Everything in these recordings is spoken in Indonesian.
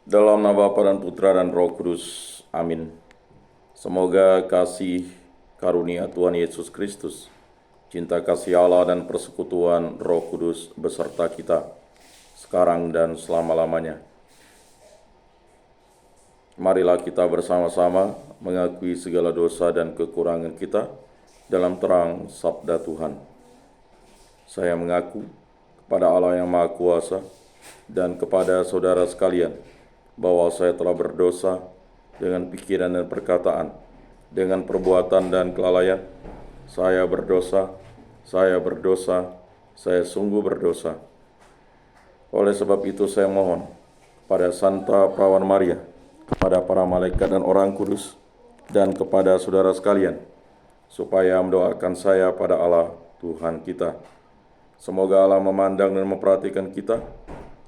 Dalam nama Bapa dan Putra dan Roh Kudus. Amin. Semoga kasih karunia Tuhan Yesus Kristus, cinta kasih Allah dan persekutuan Roh Kudus beserta kita, sekarang dan selama-lamanya. Marilah kita bersama-sama mengakui segala dosa dan kekurangan kita dalam terang sabda Tuhan. Saya mengaku kepada Allah yang Maha Kuasa dan kepada saudara sekalian, bahwa saya telah berdosa dengan pikiran dan perkataan, dengan perbuatan dan kelalaian. Saya berdosa, saya sungguh berdosa. Oleh sebab itu saya mohon pada Santa Perawan Maria, kepada para malaikat dan orang kudus, dan kepada saudara sekalian, supaya mendoakan saya pada Allah Tuhan kita. Semoga Allah memandang dan memperhatikan kita.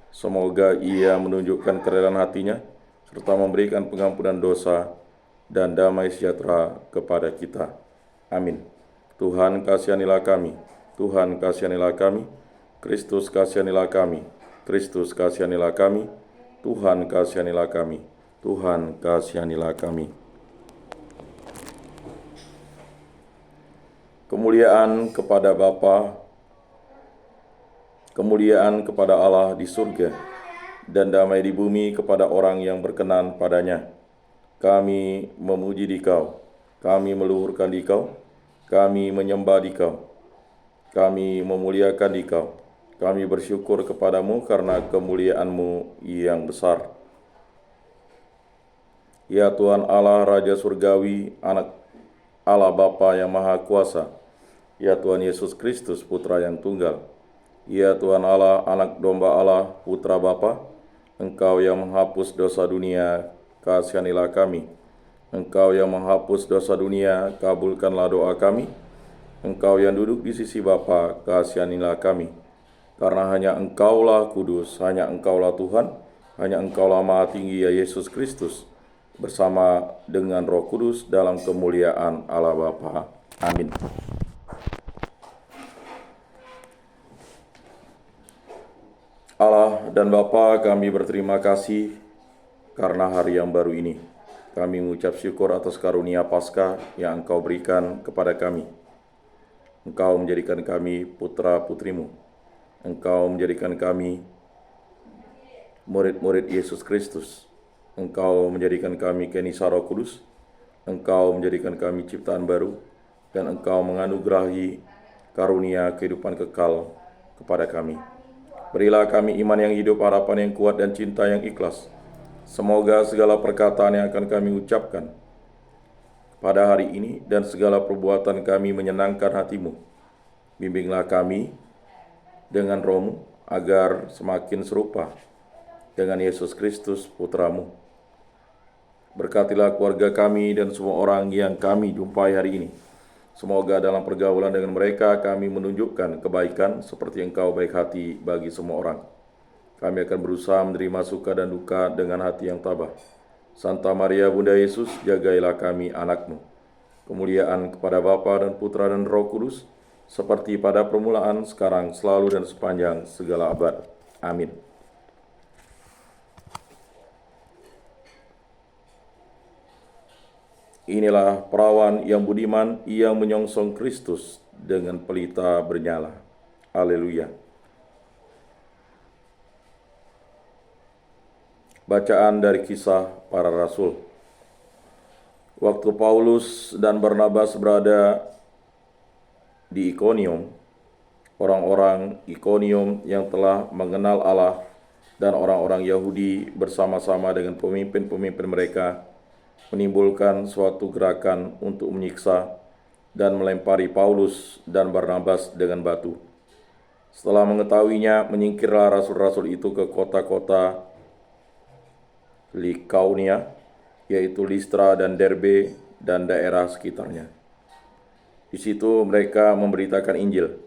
Semoga Ia menunjukkan kerelaan hatinya, serta memberikan pengampunan dosa dan damai sejahtera kepada kita. Amin. Tuhan kasihanilah kami, Tuhan kasihanilah kami, Kristus kasihanilah kami, Kristus kasihanilah kami, Tuhan kasihanilah kami, Tuhan kasihanilah kami. Kemuliaan kepada Bapa, kemuliaan kepada Allah di surga, dan damai di bumi kepada orang yang berkenan padanya. Kami memuji Dikau, kami meluhurkan Dikau, kami menyembah Dikau, kami memuliakan Dikau, kami bersyukur kepadamu karena kemuliaan-Mu yang besar. Ya Tuhan Allah, Raja Surgawi, Anak Allah Bapa yang Maha Kuasa, ya Tuhan Yesus Kristus, Putra yang Tunggal, ya Tuhan Allah, Anak Domba Allah, Putra Bapa, Engkau yang menghapus dosa dunia, kasihanilah kami. Engkau yang menghapus dosa dunia, kabulkanlah doa kami. Engkau yang duduk di sisi Bapa, kasihanilah kami. Karena hanya Engkaulah kudus, hanya Engkaulah Tuhan, hanya Engkaulah Maha Tinggi, ya Yesus Kristus, bersama dengan Roh Kudus dalam kemuliaan Allah Bapa. Amin. Allah dan Bapa, kami berterima kasih karena hari yang baru ini. Kami mengucap syukur atas karunia Paskah yang Engkau berikan kepada kami. Engkau menjadikan kami putra-putrimu. Engkau menjadikan kami murid-murid Yesus Kristus. Engkau menjadikan kami Kenisa Roh Kudus. Engkau menjadikan kami ciptaan baru. Dan Engkau menganugerahi karunia kehidupan kekal kepada kami. Berilah kami iman yang hidup, harapan yang kuat, dan cinta yang ikhlas. Semoga segala perkataan yang akan kami ucapkan pada hari ini dan segala perbuatan kami menyenangkan hati-Mu. Bimbinglah kami dengan Roh-Mu agar semakin serupa dengan Yesus Kristus, Putra-Mu. Berkatilah keluarga kami dan semua orang yang kami jumpai hari ini. Semoga dalam pergaulan dengan mereka kami menunjukkan kebaikan seperti Engkau baik hati bagi semua orang. Kami akan berusaha menerima suka dan duka dengan hati yang tabah. Santa Maria Bunda Yesus, jagailah kami anak-Mu. Kemuliaan kepada Bapa dan Putra dan Roh Kudus, seperti pada permulaan, sekarang, selalu, dan sepanjang segala abad. Amin. Inilah perawan yang budiman, yang menyongsong Kristus dengan pelita bernyala. Haleluya. Bacaan dari Kisah Para Rasul. Waktu Paulus dan Barnabas berada di Ikonium, orang-orang Ikonium yang telah mengenal Allah dan orang-orang Yahudi bersama-sama dengan pemimpin-pemimpin mereka menimbulkan suatu gerakan untuk menyiksa dan melempari Paulus dan Barnabas dengan batu. Setelah mengetahuinya, menyingkirlah rasul-rasul itu ke kota-kota Likaunia, yaitu Listra dan Derbe dan daerah sekitarnya. Di situ mereka memberitakan Injil.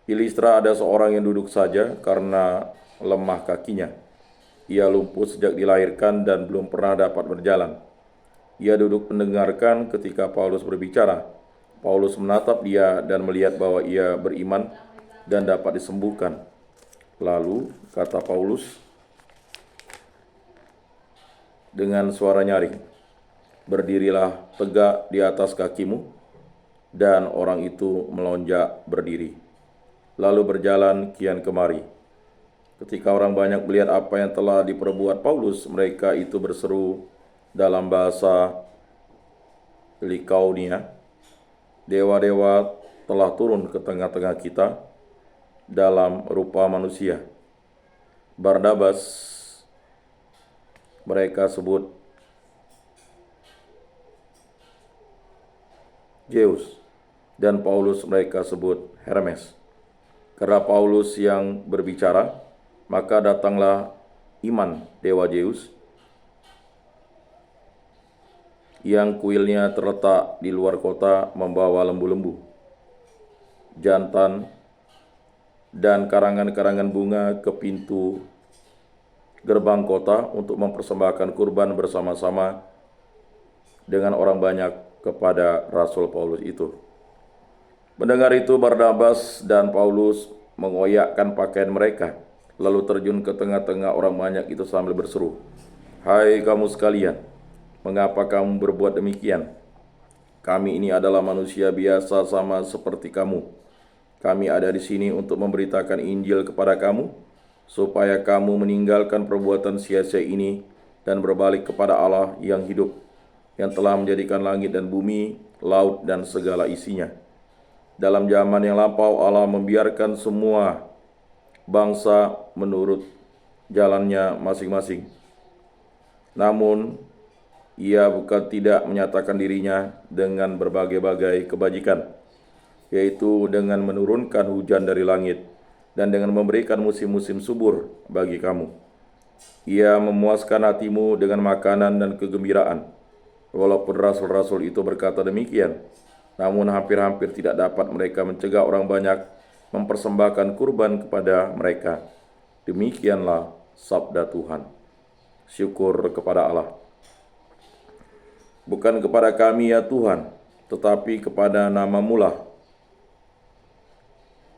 Di Listra ada seorang yang duduk saja karena lemah kakinya. Ia lumpuh sejak dilahirkan dan belum pernah dapat berjalan. Ia duduk mendengarkan ketika Paulus berbicara. Paulus menatap dia dan melihat bahwa ia beriman dan dapat disembuhkan. Lalu kata Paulus, dengan suara nyaring, "Berdirilah tegak di atas kakimu," dan orang itu melonjak berdiri, lalu berjalan kian kemari. Ketika orang banyak melihat apa yang telah diperbuat Paulus, mereka itu berseru dalam bahasa Likaonia, "Dewa-dewa telah turun ke tengah-tengah kita dalam rupa manusia." Barnabas mereka sebut Zeus, dan Paulus mereka sebut Hermes. Karena Paulus yang berbicara, maka datanglah iman dewa Zeus yang kuilnya terletak di luar kota membawa lembu-lembu, jantan, dan karangan-karangan bunga ke pintu gerbang kota untuk mempersembahkan kurban bersama-sama dengan orang banyak kepada Rasul Paulus itu. Mendengar itu, Barnabas dan Paulus mengoyakkan pakaian mereka, lalu terjun ke tengah-tengah orang banyak itu sambil berseru, "Hai kamu sekalian, mengapa kamu berbuat demikian? Kami ini adalah manusia biasa sama seperti kamu. Kami ada di sini untuk memberitakan Injil kepada kamu, supaya kamu meninggalkan perbuatan sia-sia ini dan berbalik kepada Allah yang hidup, yang telah menjadikan langit dan bumi, laut, dan segala isinya. Dalam zaman yang lampau Allah membiarkan semua bangsa menurut jalannya masing-masing. Namun Ia bukan tidak menyatakan dirinya dengan berbagai-bagai kebajikan, yaitu dengan menurunkan hujan dari langit dan dengan memberikan musim-musim subur bagi kamu. Ia memuaskan hatimu dengan makanan dan kegembiraan." Walaupun rasul-rasul itu berkata demikian, namun hampir-hampir tidak dapat mereka mencegah orang banyak mempersembahkan kurban kepada mereka. Demikianlah sabda Tuhan. Syukur kepada Allah. Bukan kepada kami ya Tuhan, tetapi kepada nama-Mu lah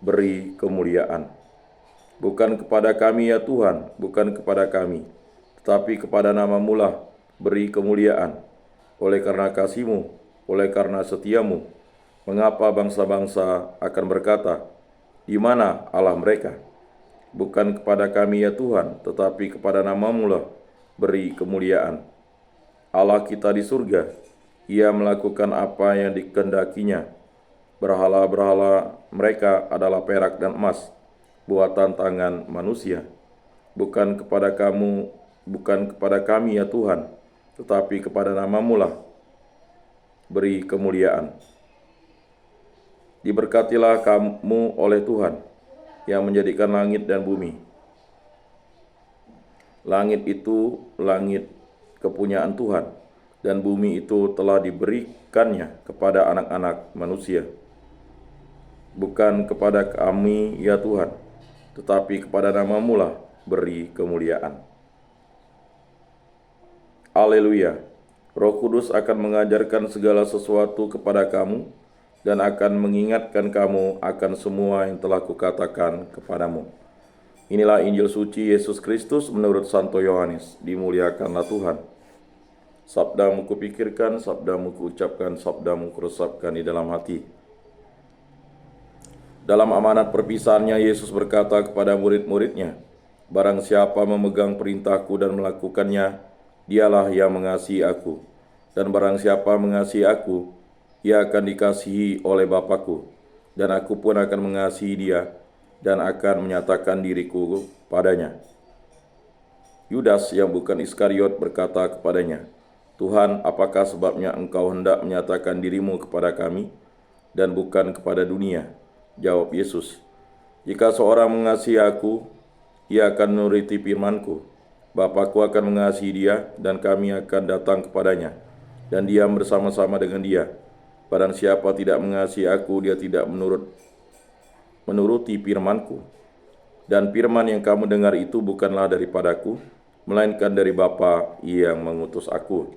beri kemuliaan. Bukan kepada kami ya Tuhan, bukan kepada kami, tetapi kepada nama-Mu lah beri kemuliaan. Oleh karena kasih-Mu, oleh karena setia-Mu, mengapa bangsa-bangsa akan berkata, "Di mana Allah mereka?" Bukan kepada kami ya Tuhan, tetapi kepada nama-Mu lah beri kemuliaan. Allah kita di surga, Ia melakukan apa yang dikehendakinya. Berhala-berhala mereka adalah perak dan emas, buatan tangan manusia. Bukan kepada kami ya Tuhan, tetapi kepada nama-Mu lah beri kemuliaan. Diberkatilah kamu oleh Tuhan yang menjadikan langit dan bumi. Langit itu langit kepunyaan Tuhan, dan bumi itu telah diberikannya kepada anak-anak manusia. Bukan kepada kami ya Tuhan, tetapi kepada nama-Mu lah beri kemuliaan. Haleluya. Roh Kudus akan mengajarkan segala sesuatu kepada kamu dan akan mengingatkan kamu akan semua yang telah kukatakan kepadamu. Inilah Injil suci Yesus Kristus menurut Santo Yohanes. Dimuliakanlah Tuhan. Sabda-Mu kupikirkan, sabda-Mu kuucapkan, sabda-Mu kuresapkan di dalam hati. Dalam amanat perpisahannya, Yesus berkata kepada murid-muridnya, "Barang siapa memegang perintahku dan melakukannya, dialah yang mengasihi aku. Dan barang siapa mengasihi aku, ia akan dikasihi oleh Bapa-Ku. Dan aku pun akan mengasihi dia, dan akan menyatakan diriku padanya." Yudas yang bukan Iskariot berkata kepadanya, "Tuhan, apakah sebabnya Engkau hendak menyatakan dirimu kepada kami, dan bukan kepada dunia?" Jawab Yesus, "Jika seorang mengasihi aku, ia akan menuruti firman-Ku. Bapa-Ku akan mengasihi dia, dan kami akan datang kepadanya, dan diam bersama-sama dengan dia. Barang siapa tidak mengasihi aku, dia tidak menuruti firman-Ku. Dan firman yang kamu dengar itu bukanlah daripadaku, melainkan dari Bapa yang mengutus aku.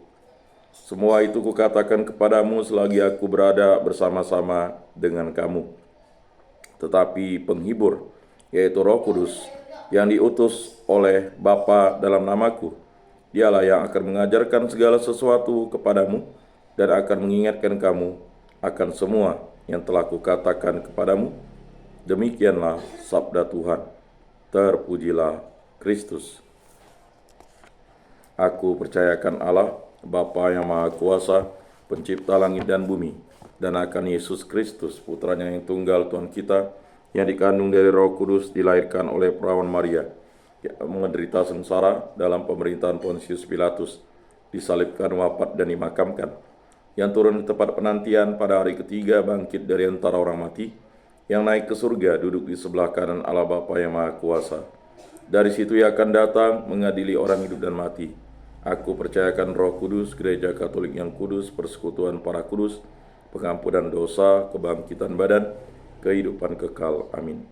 Semua itu kukatakan kepadamu selagi aku berada bersama-sama dengan kamu. Tetapi penghibur, yaitu Roh Kudus, yang diutus oleh Bapa dalam namaku, Dialah yang akan mengajarkan segala sesuatu kepadamu dan akan mengingatkan kamu akan semua yang telah kukatakan kepadamu. Demikianlah sabda Tuhan. Terpujilah Kristus. Aku percayakan Allah, Bapa yang Maha Kuasa, pencipta langit dan bumi, dan akan Yesus Kristus, putranya yang tunggal Tuhan kita, yang dikandung dari Roh Kudus, dilahirkan oleh perawan Maria, menderita sengsara dalam pemerintahan Pontius Pilatus, disalibkan, wafat, dan dimakamkan, yang turun di tempat penantian pada hari ketiga, bangkit dari antara orang mati, yang naik ke surga, duduk di sebelah kanan Allah Bapa yang Maha Kuasa. Dari situ ia akan datang mengadili orang hidup dan mati. Aku percayakan Roh Kudus, Gereja Katolik yang kudus, persekutuan para kudus, pengampunan dosa, kebangkitan badan, kehidupan kekal. Amin.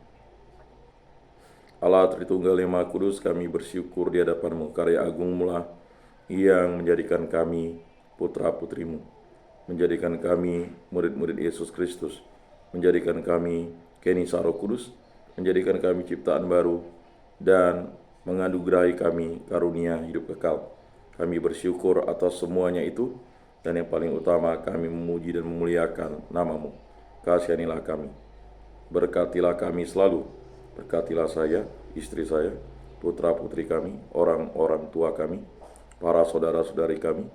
Allah Tritunggal yang Maha Kudus, kami bersyukur di hadapan-Mu karya agung-Mu lah yang menjadikan kami putra-putrimu, menjadikan kami murid-murid Yesus Kristus, menjadikan kami Kenisa Roh Kudus, menjadikan kami ciptaan baru, dan menganugerahi kami karunia hidup kekal. Kami bersyukur atas semuanya itu, dan yang paling utama kami memuji dan memuliakan nama-Mu. Kasihanilah kami, berkatilah kami selalu, berkatilah saya, istri saya, putra-putri kami, orang-orang tua kami, para saudara-saudari kami,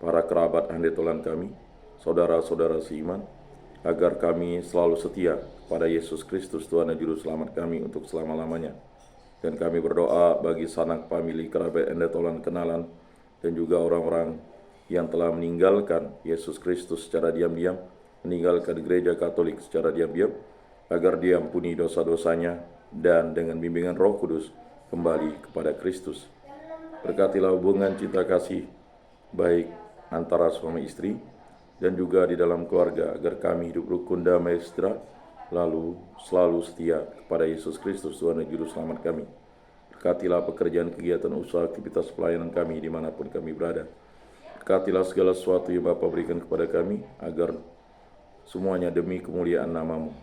para kerabat handetolan kami, saudara-saudara seiman, agar kami selalu setia kepada Yesus Kristus, Tuhan dan Juru Selamat kami untuk selama-lamanya. Dan kami berdoa bagi sanak famili, kerabat handetolan kenalan, dan juga orang-orang yang telah meninggalkan Yesus Kristus secara diam-diam, meninggalkan gereja Katolik secara diam-diam, agar diampuni dosa-dosanya dan dengan bimbingan Roh Kudus kembali kepada Kristus. Berkatilah hubungan cinta kasih baik antara suami istri dan juga di dalam keluarga, agar kami hidup rukun, damai, sejahtera, lalu selalu setia kepada Yesus Kristus, Tuhan dan Juru Selamat kami. Berkatilah pekerjaan, kegiatan, usaha, aktivitas pelayanan kami dimanapun kami berada. Berkatilah segala sesuatu yang Bapa berikan kepada kami, agar semuanya demi kemuliaan nama-Mu.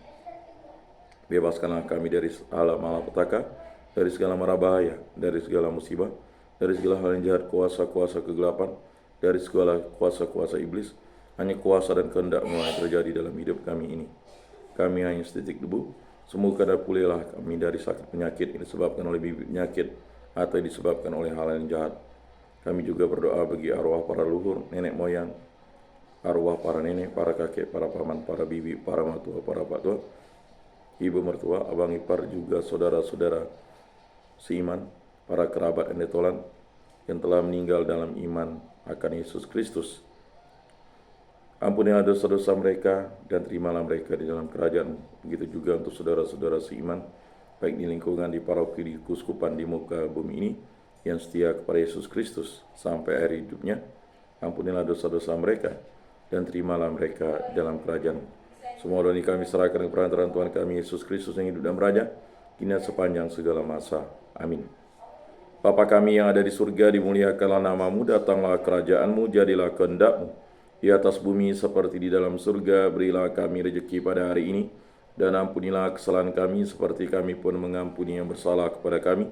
Bebaskanlah kami dari segala malapetaka, dari segala mara bahaya, dari segala musibah, dari segala hal yang jahat, kuasa-kuasa kegelapan, dari segala kuasa-kuasa iblis. Hanya kuasa dan kehendak-Mu yang terjadi dalam hidup kami ini. Kami hanya setitik debu. Semoga pulihlah kami dari sakit penyakit yang disebabkan oleh bibit penyakit atau disebabkan oleh hal yang jahat. Kami juga berdoa bagi arwah para leluhur, nenek moyang, arwah para nenek, para kakek, para paman, para bibi, para matua, para patua, ibu mertua, abang ipar, juga saudara-saudara seiman, para kerabat handetolan yang telah meninggal dalam iman akan Yesus Kristus. Ampunilah dosa-dosa mereka dan terimalah mereka di dalam kerajaan. Begitu juga untuk saudara-saudara seiman, baik di lingkungan, di paroki, di keuskupan, di muka bumi ini, yang setia kepada Yesus Kristus sampai akhir hidupnya. Ampunilah dosa-dosa mereka dan terimalah mereka dalam kerajaan. Semua doa ini kami serahkan kepada perantaraan Tuhan kami Yesus Kristus yang hidup dan beraja, kini sepanjang segala masa. Amin. Bapa kami yang ada di surga, dimuliakanlah nama-Mu, datanglah kerajaan-Mu, jadilah kehendak-Mu di atas bumi seperti di dalam surga. Berilah kami rezeki pada hari ini, dan ampunilah kesalahan kami seperti kami pun mengampuni yang bersalah kepada kami.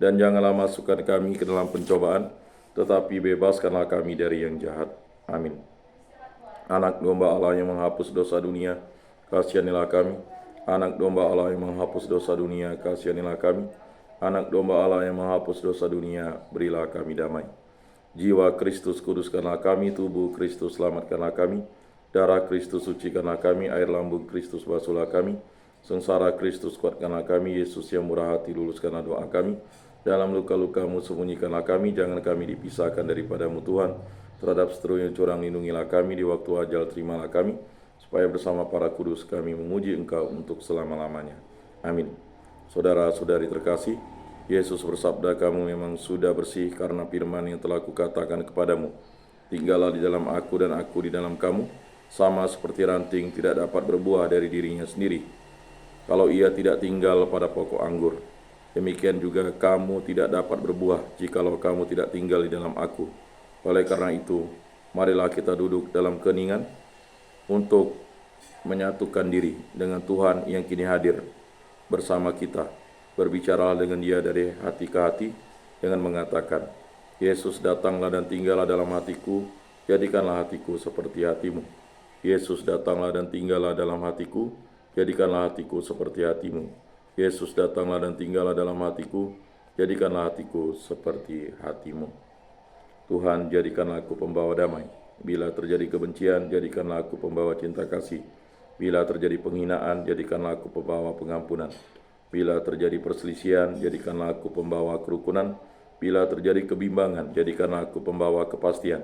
Dan janganlah masukkan kami ke dalam pencobaan, tetapi bebaskanlah kami dari yang jahat. Amin. Anak domba Allah yang menghapus dosa dunia, kasihanilah kami. Anak domba Allah yang menghapus dosa dunia, kasihanilah kami. Anak domba Allah yang menghapus dosa dunia, berilah kami damai. Jiwa Kristus kuduskanlah kami, tubuh Kristus selamatkanlah kami, darah Kristus sucikanlah kami, air lambung Kristus basuhlah kami, sengsara Kristus kuatkanlah kami, Yesus yang murah hati luluskanlah doa kami, dalam luka-luka-Mu sembunyikanlah kami, jangan kami dipisahkan daripada-Mu Tuhan, terhadap seterunya curang lindungilah kami, di waktu ajal terimalah kami, supaya bersama para kudus kami memuji Engkau untuk selama-lamanya. Amin. Saudara-saudari terkasih, Yesus bersabda, kamu memang sudah bersih karena firman yang telah kukatakan kepadamu. Tinggallah di dalam aku dan aku di dalam kamu, sama seperti ranting tidak dapat berbuah dari dirinya sendiri, kalau ia tidak tinggal pada pokok anggur. Demikian juga kamu tidak dapat berbuah jikalau kamu tidak tinggal di dalam aku. Oleh karena itu, marilah kita duduk dalam keheningan untuk menyatukan diri dengan Tuhan yang kini hadir bersama kita. Berbicaralah dengan Dia dari hati ke hati dengan mengatakan, Yesus, datanglah dan tinggallah dalam hatiku, jadikanlah hatiku seperti hatimu. Yesus, datanglah dan tinggallah dalam hatiku, jadikanlah hatiku seperti hatimu. Yesus, datanglah dan tinggallah dalam hatiku, jadikanlah hatiku seperti hatimu. Tuhan, jadikanlah aku pembawa damai. Bila terjadi kebencian, jadikanlah aku pembawa cinta kasih. Bila terjadi penghinaan, jadikanlah aku pembawa pengampunan. Bila terjadi perselisihan, jadikanlah aku pembawa kerukunan. Bila terjadi kebimbangan, jadikanlah aku pembawa kepastian.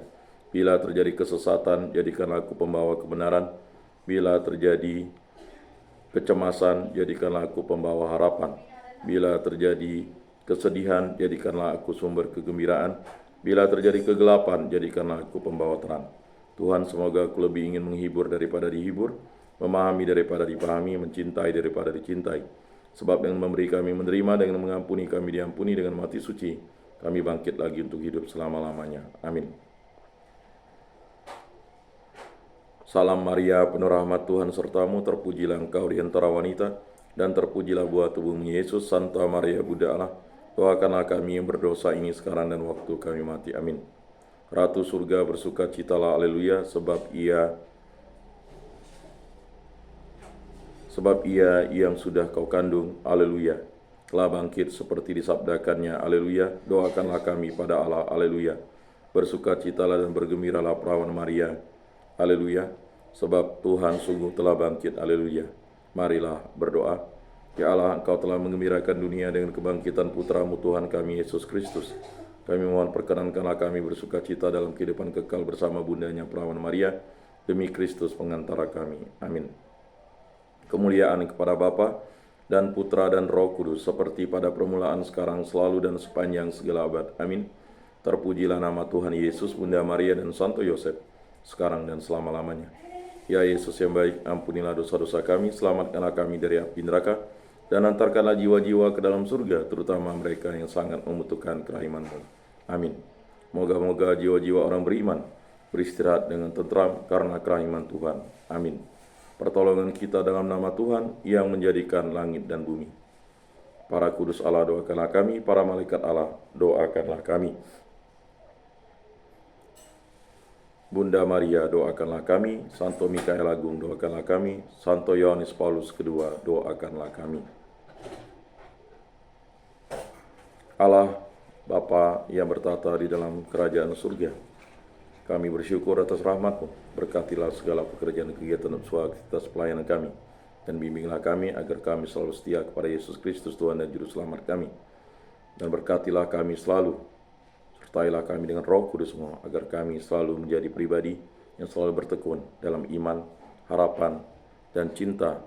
Bila terjadi kesesatan, jadikanlah aku pembawa kebenaran. Bila terjadi kecemasan, jadikanlah aku pembawa harapan. Bila terjadi kesedihan, jadikanlah aku sumber kegembiraan. Bila terjadi kegelapan, jadikanlah aku pembawa terang. Tuhan, semoga aku lebih ingin menghibur daripada dihibur, memahami daripada dipahami, mencintai daripada dicintai. Sebab dengan memberi kami menerima, dengan mengampuni kami diampuni, dengan mati suci kami bangkit lagi untuk hidup selama-lamanya. Amin. Salam Maria, penuh rahmat Tuhan sertamu, terpujilah engkau di antara wanita, dan terpujilah buah tubuhmu Yesus. Santa Maria, Bunda Allah, doakanlah kami yang berdosa ini sekarang dan waktu kami mati. Amin. Ratu surga, bersukacitalah, haleluya, sebab ia yang sudah kau kandung, haleluya, telah bangkit seperti disabdakannya, haleluya. Doakanlah kami pada Allah, haleluya. Bersukacitalah dan bergembiralah perawan Maria, haleluya, sebab Tuhan sungguh telah bangkit, haleluya. Marilah berdoa. Ya Allah, Engkau telah menggembirakan dunia dengan kebangkitan putramu Tuhan kami Yesus Kristus. Kami mohon perkenankanlah kami bersukacita dalam kehidupan kekal bersama bundanya perawan Maria, demi Kristus pengantara kami. Amin. Kemuliaan kepada Bapa dan Putra dan Roh Kudus, seperti pada permulaan, sekarang, selalu, dan sepanjang segala abad. Amin. Terpujilah nama Tuhan Yesus, Bunda Maria, dan Santo Yosef, sekarang dan selama-lamanya. Ya Yesus yang baik, ampunilah dosa-dosa kami, selamatkanlah kami dari api neraka, dan antarkanlah jiwa-jiwa ke dalam surga, terutama mereka yang sangat membutuhkan kerahiman-Mu. Amin. Moga-moga jiwa-jiwa orang beriman beristirahat dengan tentram karena kerahiman Tuhan. Amin. Pertolongan kita dalam nama Tuhan yang menjadikan langit dan bumi. Para kudus Allah, doakanlah kami. Para malaikat Allah, doakanlah kami. Bunda Maria, doakanlah kami. Santo Mikael Agung, doakanlah kami. Santo Yohanes Paulus II, doakanlah kami. Allah Bapa yang bertata di dalam kerajaan surga, kami bersyukur atas rahmat-Mu. Berkatilah segala pekerjaan kegiatan aktivitas pelayanan kami, dan bimbinglah kami agar kami selalu setia kepada Yesus Kristus Tuhan dan Juru Selamat kami. Dan berkatilah kami selalu, sertailah kami dengan Roh Kudus-Mu, agar kami selalu menjadi pribadi yang selalu bertekun dalam iman, harapan, dan cinta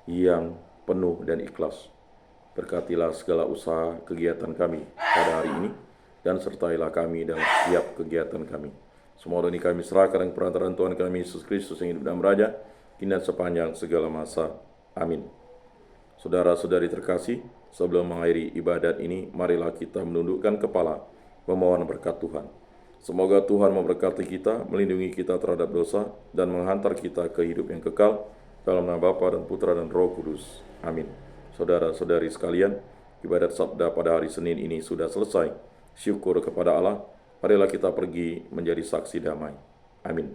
yang penuh dan ikhlas. Berkatilah segala usaha kegiatan kami pada hari ini, dan sertailah kami dalam setiap kegiatan kami. Semua ini kami serahkan dengan perantaraan Tuhan kami Yesus Kristus yang hidup dan beraja, kini dan sepanjang segala masa. Amin. Saudara-saudari terkasih, sebelum mengakhiri ibadat ini, marilah kita menundukkan kepala, memohon berkat Tuhan. Semoga Tuhan memberkati kita, melindungi kita terhadap dosa, dan menghantar kita ke hidup yang kekal, dalam nama Bapa dan Putra dan Roh Kudus. Amin. Saudara-saudari sekalian, ibadat sabda pada hari Senin ini sudah selesai. Syukur kepada Allah. Marilah kita pergi menjadi saksi damai. Amin.